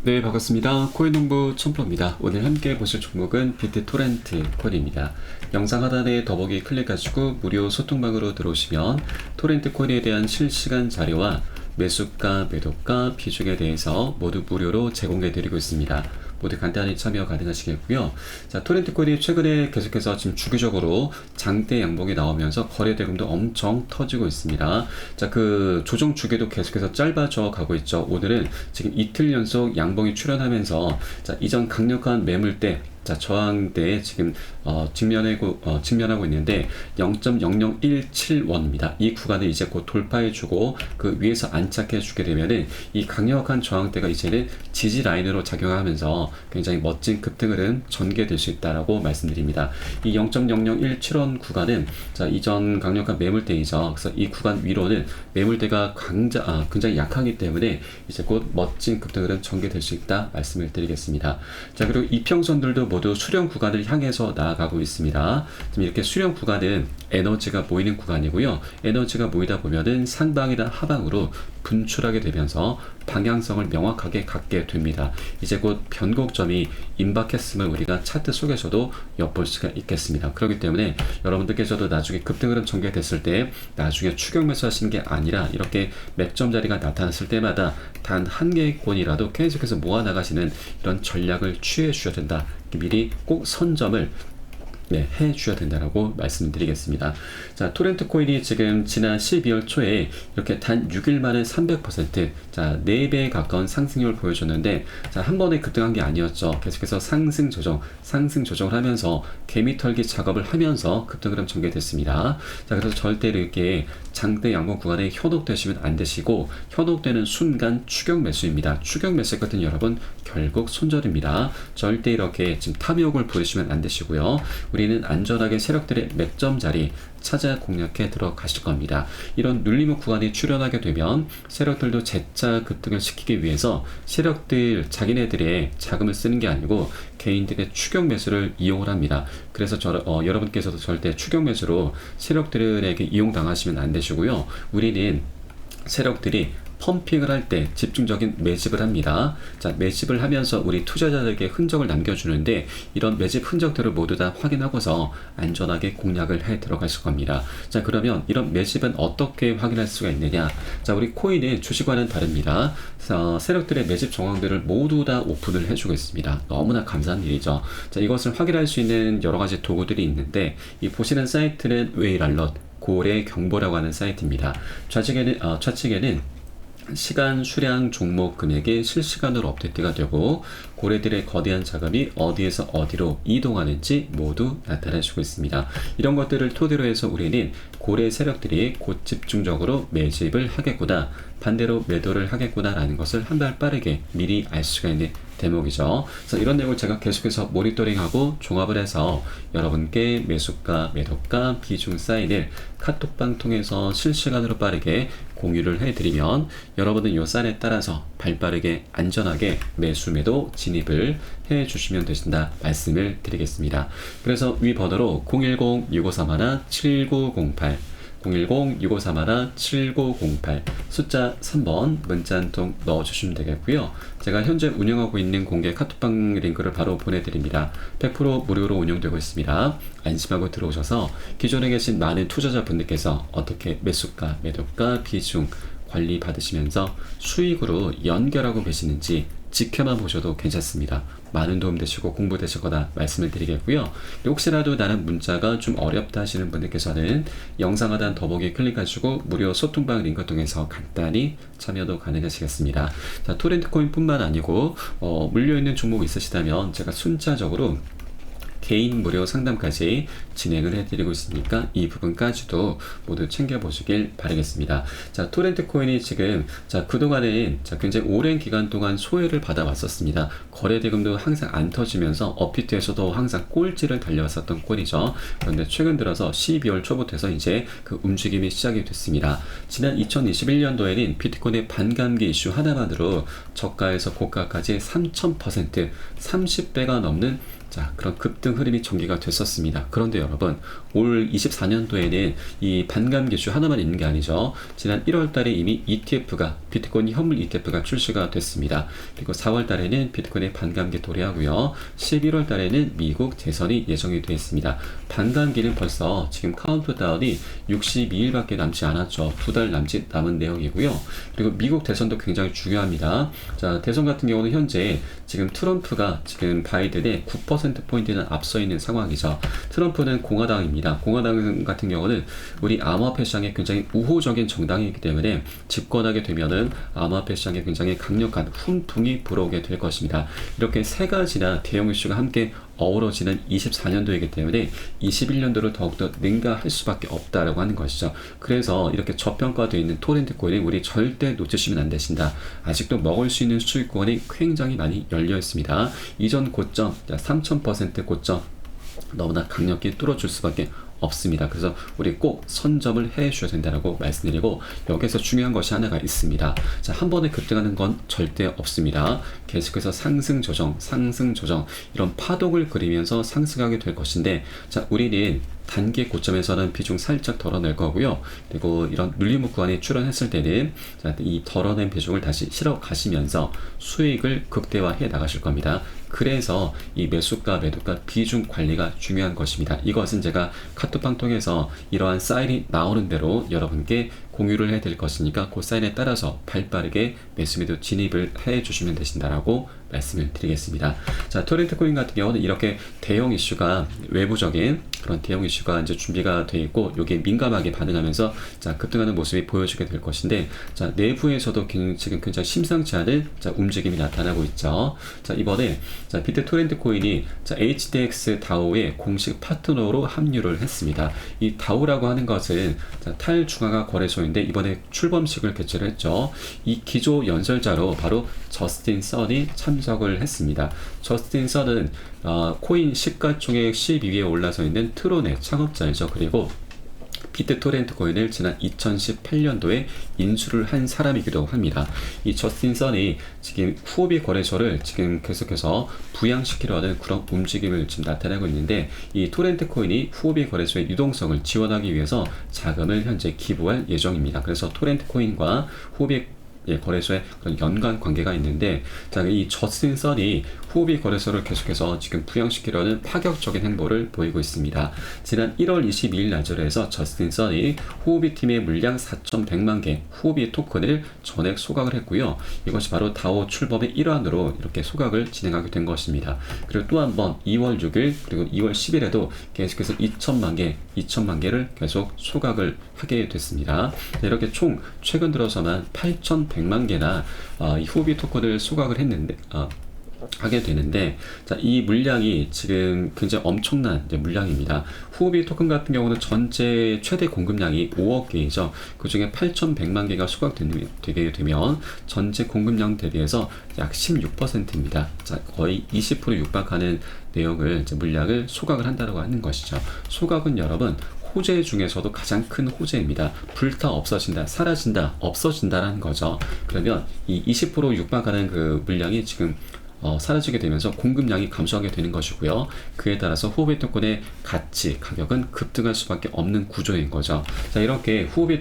네, 반갑습니다. 코인농부 첨프로입니다. 오늘 함께 보실 종목은 비트토렌트 코인입니다. 영상 하단에 더보기 클릭하시고 무료 소통방으로 들어오시면 토렌트 코인에 대한 실시간 자료와 매수가, 매도가, 비중에 대해서 모두 무료로 제공해 드리고 있습니다. 모두 간단히 참여 가능하시겠고요. 자, 토렌트 코인이 최근에 계속해서 지금 주기적으로 장대 양봉이 나오면서 거래 대금도 엄청 터지고 있습니다. 자, 그 조정 주기도 계속해서 짧아져 가고 있죠. 오늘은 지금 이틀 연속 양봉이 출현하면서 자, 이전 강력한 매물대 자, 저항대에 지금 직면하고 있는데 0.0017원입니다. 이 구간을 이제 곧 돌파해주고 그 위에서 안착해주게 되면은 이 강력한 저항대가 이제는 지지 라인으로 작용하면서 굉장히 멋진 급등을은 전개될 수 있다라고 말씀드립니다. 이 0.0017원 구간은 자, 이전 강력한 매물대이죠. 그래서 이 구간 위로는 매물대가 굉장히 약하기 때문에 이제 곧 멋진 급등을은 전개될 수 있다 말씀을 드리겠습니다. 자, 그리고 이평선들도 모두 수렴 구간을 향해서 나아가고 있습니다. 지금 이렇게 수렴 구간은 에너지가 모이는 구간이고요. 에너지가 모이다 보면은 상방이나 하방으로 분출하게 되면서 방향성을 명확하게 갖게 됩니다. 이제 곧 변곡점이 임박했음을 우리가 차트 속에서도 엿볼 수가 있겠습니다. 그렇기 때문에 여러분들께서도 나중에 급등흐름 전개됐을 때 나중에 추격 매수하시는 게 아니라 이렇게 맥점 자리가 나타났을 때마다 단 한 개의 권이라도 계속해서 모아나가시는 이런 전략을 취해 주셔야 된다. 미리 꼭 선점을 해 주셔야 된다라고 말씀드리겠습니다. 자, 토렌트 코인이 지금 지난 12월 초에 이렇게 단 6일 만에 300%, 자, 4배에 가까운 상승률을 보여줬는데, 자, 한 번에 급등한 게 아니었죠. 계속해서 상승 조정을 하면서 개미 털기 작업을 하면서 급등 흐름 전개됐습니다. 자, 그래서 절대 이렇게 장대 양봉 구간에 현혹되시면 안 되시고, 현혹되는 순간 추격 매수입니다. 추격 매수했거든 여러분, 결국 손절입니다. 절대 이렇게 지금 탐욕을 부리시면 안 되시고요. 우리는 안전하게 세력들의 맥점 자리 찾아 공략해 들어가실 겁니다. 이런 눌림목 구간이 출현하게 되면 세력들도 재차 급등을 시키기 위해서 세력들 자기네들의 자금을 쓰는 게 아니고 개인들의 추격 매수를 이용을 합니다. 그래서 여러분께서도 절대 추격 매수로 세력들에게 이용당하시면 안 되시고요. 우리는 세력들이 펌핑을 할 때 집중적인 매집을 합니다. 자, 매집을 하면서 우리 투자자들에게 흔적을 남겨주는데 이런 매집 흔적들을 모두 다 확인하고서 안전하게 공략을 해 들어가실 겁니다. 자, 그러면 이런 매집은 어떻게 확인할 수가 있느냐? 자, 우리 코인은 주식과는 다릅니다. 세력들의 매집 정황들을 모두 다 오픈을 해주고 있습니다. 너무나 감사한 일이죠. 자, 이것을 확인할 수 있는 여러 가지 도구들이 있는데 이 보시는 사이트는 웨일알럿 고래 경보라고 하는 사이트입니다. 좌측에는 시간, 수량, 종목, 금액이 실시간으로 업데이트가 되고 고래들의 거대한 자금이 어디에서 어디로 이동하는지 모두 나타내주고 있습니다. 이런 것들을 토대로 해서 우리는 고래 세력들이 곧 집중적으로 매집을 하겠구나, 반대로 매도를 하겠구나 라는 것을 한 발 빠르게 미리 알 수가 있는 대목이죠. 그래서 이런 내용을 제가 계속해서 모니터링하고 종합을 해서 여러분께 매수가, 매도가, 비중 사인을 카톡방 통해서 실시간으로 빠르게 공유를 해드리면 여러분은 이 사인에 따라서 발빠르게 안전하게 매수, 매도 진입을 해주시면 되신다 말씀을 드리겠습니다. 그래서 위 번호로 010-6531-7908 010-6531-7908 숫자 3번 문자 한 통 넣어주시면 되겠고요. 제가 현재 운영하고 있는 공개 카톡방 링크를 바로 보내드립니다. 100% 무료로 운영되고 있습니다. 안심하고 들어오셔서 기존에 계신 많은 투자자분들께서 어떻게 매수가, 매도가, 비중 관리 받으시면서 수익으로 연결하고 계시는지 지켜만 보셔도 괜찮습니다. 많은 도움 되시고 공부 되시거나 말씀을 드리겠고요. 혹시라도 나는 문자가 좀 어렵다 하시는 분들께서는 영상 하단 더보기 클릭하시고 무료 소통방 링크 통해서 간단히 참여도 가능하시겠습니다. 자, 토렌트 코인 뿐만 아니고 물려있는 종목 있으시다면 제가 순차적으로 개인 무료 상담까지 진행을 해드리고 있으니까 이 부분까지도 모두 챙겨보시길 바라겠습니다. 자, 토렌트 코인이 지금 그동안은 굉장히 오랜 기간 동안 소외를 받아왔었습니다. 거래 대금도 항상 안 터지면서 업비트에서도 항상 꼴찌를 달려왔었던 코인이죠. 그런데 최근 들어서 12월 초부터 해서 이제 그 움직임이 시작이 됐습니다. 지난 2021년도에는 비트코인의 반감기 이슈 하나만으로 저가에서 고가까지 3000%, 30배가 넘는 자, 그런 급등 흐름이 전개가 됐었습니다. 그런데 여러분, 올 24년도에는 이 반감 기슈 하나만 있는 게 아니죠. 지난 1월 달에 이미 ETF가, 비트코인 현물 ETF가 출시가 됐습니다. 그리고 4월 달에는 비트코인의 반감기 도래하고요. 11월 달에는 미국 대선이 예정이 되어 있습니다. 반감기는 벌써 지금 카운트다운이 62일밖에 남지 않았죠. 2달 남은 내용이고요. 그리고 미국 대선도 굉장히 중요합니다. 자, 대선 같은 경우는 현재 지금 트럼프가 지금 바이든의 9%포인트는 앞서 있는 상황이죠. 트럼프는 공화당입니다. 공화당 같은 경우는 우리 암호화폐 시장에 굉장히 우호적인 정당이기 때문에 집권하게 되면은 암호화폐 시장에 굉장히 강력한 훈풍이 불어오게 될 것입니다. 이렇게 세 가지나 대형 이슈가 함께 어우러지는 24년도이기 때문에 21년도를 더욱더 능가할 수밖에 없다라고 하는 것이죠. 그래서 이렇게 저평가되어 있는 토렌트 코인을 우리 절대 놓치시면 안 되신다. 아직도 먹을 수 있는 수익권이 굉장히 많이 열려 있습니다. 이전 고점 3000% 고점 너무나 강력히 뚫어줄 수밖에 없습니다. 그래서 우리 꼭 선점을 해 주셔야 된다고 말씀드리고, 여기서 중요한 것이 하나가 있습니다. 자, 한 번에 급등하는 건 절대 없습니다. 계속해서 상승 조정 이런 파동을 그리면서 상승하게 될 것인데, 자, 우리는 단기 고점에서는 비중 살짝 덜어낼 거고요. 그리고 이런 눌림목 구간에 출현했을 때는 이 덜어낸 비중을 다시 실어 가시면서 수익을 극대화해 나가실 겁니다. 그래서 이 매수가 매도가 비중 관리가 중요한 것입니다. 이것은 제가 카톡방 통해서 이러한 사인이 나오는 대로 여러분께 공유를 해드릴 것이니까 그 사인에 따라서 발빠르게 매수 매도 진입을 해 주시면 되신다라고 말씀을 드리겠습니다. 자, 토렌트 코인 같은 경우는 이렇게 대형 이슈가, 외부적인 그런 대형 이슈가 이제 준비가 되어 있고, 여기에 민감하게 반응하면서 자, 급등하는 모습이 보여지게 될 것인데, 자, 내부에서도 지금 굉장히 심상치 않은 움직임이 나타나고 있죠. 자, 이번에 자, 비트 토렌트 코인이 자, HDX 다오의 공식 파트너로 합류를 했습니다. 이 다오라고 하는 것은 자, 탈중앙화 거래소인데 이번에 출범식을 개최를 했죠. 이 기조 연설자로 바로 저스틴 선이 참석을 했습니다. 저스틴 선은 코인 시가총액 12위에 올라서 있는 트론의 창업자이죠. 그리고 비트토렌트 코인을 지난 2018년도에 인수를 한 사람이기도 합니다. 이 저스틴 선이 지금 후오비 거래소를 지금 계속해서 부양시키려는 그런 움직임을 지금 나타내고 있는데, 이 토렌트 코인이 후오비 거래소의 유동성을 지원하기 위해서 자금을 현재 기부할 예정입니다. 그래서 토렌트 코인과 후오비 거래소에 그런 연관 관계가 있는데, 자, 이 저스틴 선이 후오비 거래소를 계속해서 지금 부양시키려는 파격적인 행보를 보이고 있습니다. 지난 1월 22일 날짜로 해서 저스틴 선이 후오비 팀의 물량 4,100만 개 후오비 토큰을 전액 소각을 했고요. 이것이 바로 다오 출범의 일환으로 이렇게 소각을 진행하게 된 것입니다. 그리고 또 한 번 2월 6일 그리고 2월 10일에도 계속해서 2천만 개를 계속 소각을 하게 됐습니다. 이렇게 총 최근 들어서만 8,100만 개나 이 후오비 토큰을 소각을 했는데 하게 되는데, 자, 이 물량이 지금 굉장히 엄청난 물량입니다. 후오비 토큰 같은 경우는 전체 최대 공급량이 5억 개이죠. 그 중에 8,100만 개가 소각되게 되면 전체 공급량 대비해서 약 16%입니다. 자, 거의 20% 육박하는 내용을 물량을 소각을 한다고 하는 것이죠. 소각은 여러분, 호재 중에서도 가장 큰 호재입니다. 불타 없어진다, 사라진다, 없어진다라는 거죠. 그러면 이 20% 육박하는 그 물량이 지금 사라지게 되면서 공급량이 감소하게 되는 것이고요. 그에 따라서 후오비 토큰의 가치, 가격은 급등할 수밖에 없는 구조인 거죠. 자, 이렇게 후오비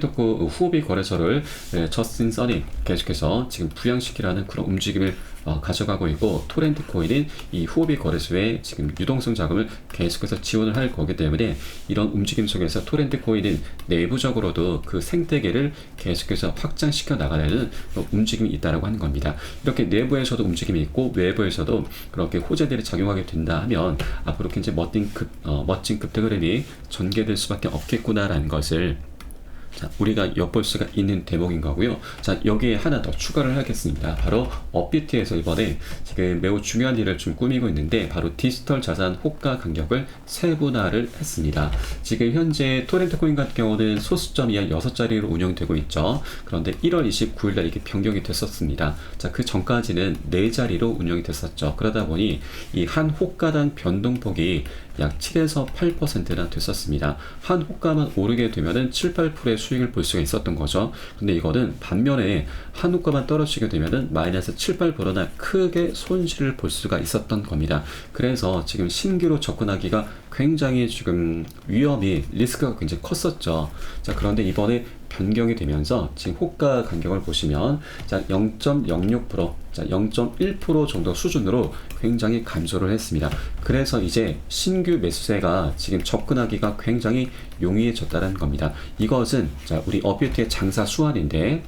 거래소를 저스틴 선이 계속해서 지금 부양시키라는 그런 움직임을 가져가고 있고, 토렌트 코인은 이 후오비 거래소에 지금 유동성 자금을 계속해서 지원을 할 거기 때문에 이런 움직임 속에서 토렌트 코인은 내부적으로도 그 생태계를 계속해서 확장시켜 나가려는 움직임이 있다라고 하는 겁니다. 이렇게 내부에서도 움직임이 있고 외부에서도 그렇게 호재들이 작용하게 된다 하면 앞으로 굉장히 멋진 급등 흐름이 전개될 수밖에 없겠구나라는 것을 자, 우리가 엿볼 수가 있는 대목인 거고요. 자, 여기에 하나 더 추가를 하겠습니다. 바로 업비트에서 이번에 지금 매우 중요한 일을 좀 꾸미고 있는데, 바로 디지털 자산 호가 간격을 세분화를 했습니다. 지금 현재 토렌트 코인 같은 경우는 소수점 이하 6자리로 운영되고 있죠. 그런데 1월 29일 날 이게 변경이 됐었습니다. 자, 그 전까지는 4자리로 운영이 됐었죠. 그러다 보니 이 한 호가당 변동폭이 약 7에서 8%나 됐었습니다. 한 호가만 오르게 되면은 7, 8%의 수익을 볼 수가 있었던 거죠. 근데 이거는 반면에 한우가만 떨어지게 되면은 마이너스 7, 8%나 크게 손실을 볼 수가 있었던 겁니다. 그래서 지금 신규로 접근하기가 굉장히 지금 위험이 리스크가 굉장히 컸었죠. 자, 그런데 이번에 변경이 되면서 지금 호가 간격을 보시면 자 0.06%, 자 0.1% 정도 수준으로 굉장히 감소를 했습니다. 그래서 이제 신규 매수세가 지금 접근하기가 굉장히 용이해졌다는 겁니다. 이것은 자 우리 업비트의 장사 수완인데,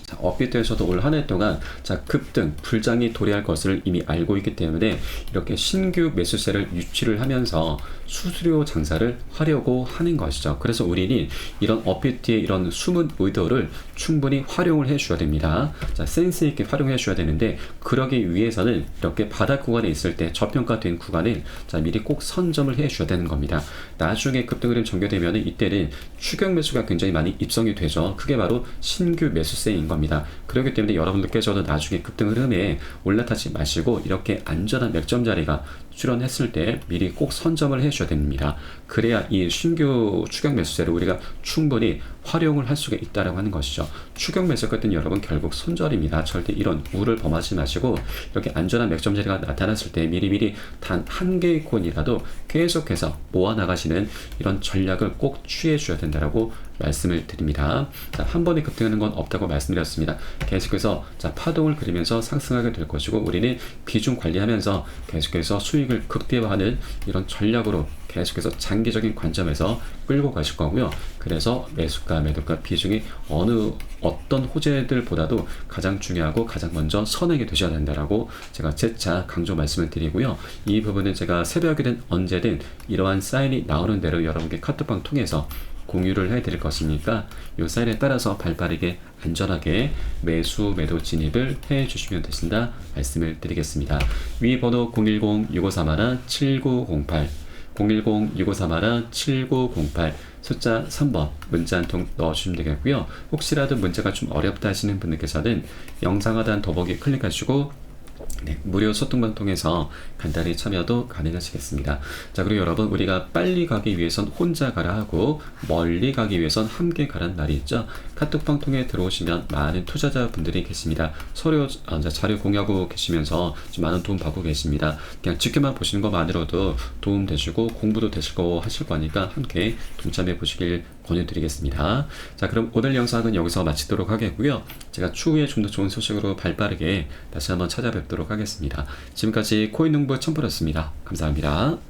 자, 업비트에서도 올 한 해 동안 자 급등 불장이 도래할 것을 이미 알고 있기 때문에 이렇게 신규 매수세를 유치를 하면서 수수료 장사를 하려고 하는 것이죠. 그래서 우리는 이런 업비트의 이런 숨은 의도를 충분히 활용을 해 줘야 됩니다. 자, 센스 있게 활용해 줘야 되는데, 그러기 위해서는 이렇게 바닥 구간에 있을 때 저평가된 구간을 자 미리 꼭 선점을 해 줘야 되는 겁니다. 나중에 급등 흐름 전개되면 이때는 추격 매수가 굉장히 많이 입성이 되죠. 그게 바로 신규 매수세인 겁니다. 그렇기 때문에 여러분들께서도 나중에 급등 흐름에 올라타지 마시고 이렇게 안전한 맥점 자리가 출현했을 때 미리 꼭 선점을 해줘야 됩니다. 그래야 이 신규 추격 매수세를 우리가 충분히 활용을 할 수가 있다라고 하는 것이죠. 추격 매수 같은 여러분 결국 손절입니다. 절대 이런 우를 범하지 마시고 이렇게 안전한 맥점 자리가 나타났을 때 미리미리 단 한 개의 코인이라도 계속해서 모아 나가시는 이런 전략을 꼭 취해 줘야 된다라고 말씀을 드립니다. 자, 한 번에 급등하는 건 없다고 말씀드렸습니다. 계속해서 자 파동을 그리면서 상승하게 될 것이고, 우리는 비중 관리하면서 계속해서 수익을 극대화하는 이런 전략으로 계속해서 장기적인 관점에서 끌고 가실 거고요. 그래서 매수가 매도가 비중이 어떤 호재들보다도 가장 중요하고 가장 먼저 선행이 되셔야 된다라고 제가 재차 강조 말씀을 드리고요. 이 부분은 제가 새벽이든 언제든 이러한 사인이 나오는 대로 여러분께 카톡방 통해서 공유를 해드릴 것이니까 이 사인에 따라서 발빠르게 안전하게 매수 매도 진입을 해주시면 되신다 말씀을 드리겠습니다. 위 번호 010-6531-7908 010-6531-7908 숫자 3번 문자 한 통 넣어주시면 되겠고요. 혹시라도 문제가 좀 어렵다 하시는 분들께서는 영상 하단 더보기 클릭하시고 무료 소통방 통해서 간단히 참여도 가능하시겠습니다. 자, 그리고 여러분, 우리가 빨리 가기 위해선 혼자 가라 하고 멀리 가기 위해선 함께 가라는 말이 있죠. 카톡방 통해 들어오시면 많은 투자자분들이 계십니다. 서로 자료 공유하고 계시면서 좀 많은 도움 받고 계십니다. 그냥 지켜만 보시는 것만으로도 도움 되시고 공부도 되실 거 하실 거니까 함께 동참해 보시길 권유드리겠습니다. 자, 그럼 오늘 영상은 여기서 마치도록 하겠고요. 제가 추후에 좀 더 좋은 소식으로 발빠르게 다시 한번 찾아뵙도록 하겠습니다. 지금까지 코인농부 첨프였습니다. 감사합니다.